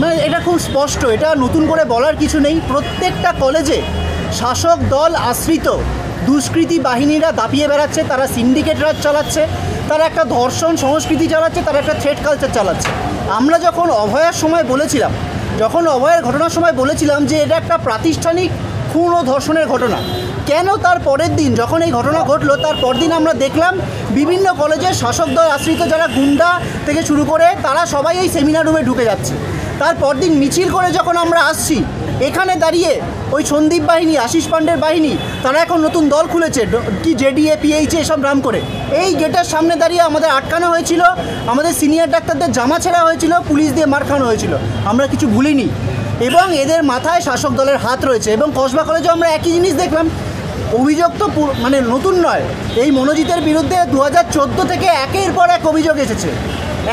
মানে এটা খুব স্পষ্ট, এটা নতুন করে বলার কিছু নেই। প্রত্যেকটা কলেজে শাসক দল আশ্রিত দুষ্কৃতী বাহিনীরা দাপিয়ে বেড়াচ্ছে, তারা সিন্ডিকেট রাজ চালাচ্ছে, তারা একটা ধর্ষণ সংস্কৃতি চালাচ্ছে, তারা একটা থ্রেট কালচার চালাচ্ছে। আমরা যখন অভয়ার সময় বলেছিলাম, অভয়ের ঘটনার সময় বলেছিলাম যে এটা একটা প্রাতিষ্ঠানিক খুন ও ধর্ষণের ঘটনা, কেন তার পরের দিন যখন এই ঘটনা ঘটলো তার পরদিন আমরা দেখলাম বিভিন্ন কলেজের শাসক দল আশ্রিত যারা গুন্ডা থেকে শুরু করে তারা সবাই এই সেমিনার রুমে ঢুকে যাচ্ছে। তার পরদিন মিছিল করে যখন আমরা আসছি, এখানে দাঁড়িয়ে ওই সন্দীপ বাহিনী, আশিস পান্ডের বাহিনী, তারা এখন নতুন দল খুলেছে কি জেডিএ পিএইচএ এসব নাম করে। এই গেটের সামনে দাঁড়িয়ে আমাদের আটকানো হয়েছিল, আমাদের সিনিয়র ডাক্তারদের জামা ছেঁড়া হয়েছিল, পুলিশ দিয়ে মার খাওয়ানো হয়েছিল, আমরা কিছু ভুলিনি। এবং এদের মাথায় শাসক দলের হাত রয়েছে। এবং কসবা কলেজেও আমরা একই জিনিস দেখলাম। অভিযোগ তো মানে নতুন নয়, এই মনোজিতের বিরুদ্ধে 2014 থেকে একের পর এক অভিযোগ এসেছে,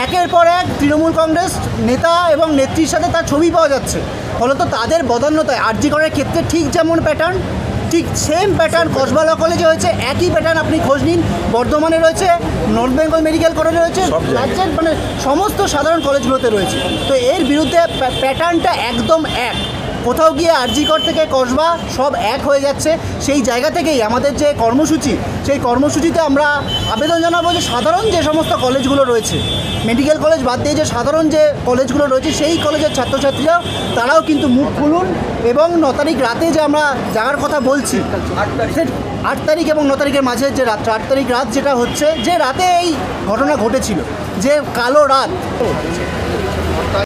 একের পর এক তৃণমূল কংগ্রেস নেতা এবং নেত্রীর সাথে তার ছবি পাওয়া যাচ্ছে। ফলত তাদের বদান্যতায় আরজি করার ক্ষেত্রে ঠিক যেমন প্যাটার্ন, ঠিক সেম প্যাটার্ন কসবা ল কলেজে হয়েছে, একই প্যাটার্ন আপনি খোঁজ নিন, বর্ধমানে রয়েছে, নর্থ বেঙ্গল মেডিকেল কলেজে রয়েছে, রাজ্যের মানে সমস্ত সাধারণ কলেজগুলোতে রয়েছে। তো এর বিরুদ্ধে প্যাটার্নটা একদম এক। কোথাও গিয়ে আরজিকর থেকে কসবা সব এক হয়ে যাচ্ছে। সেই জায়গা থেকেই আমাদের যে কর্মসূচি, সেই কর্মসূচিতে আমরা আবেদন জানাবো যে সাধারণ যে সমস্ত কলেজগুলো রয়েছে, মেডিকেল কলেজ বাদ দিয়ে যে সাধারণ যে কলেজগুলো রয়েছে, সেই কলেজের ছাত্রছাত্রীরাও তারাও কিন্তু মুখ খুলুন। এবং 9 তারিখ রাতে যে আমরা যাওয়ার কথা বলছি, 8 তারিখ এবং 9 তারিখের মাঝে যে রাত, 8 তারিখ রাত যেটা হচ্ছে, যে রাতে এই ঘটনা ঘটেছিল, যে কালো রাত,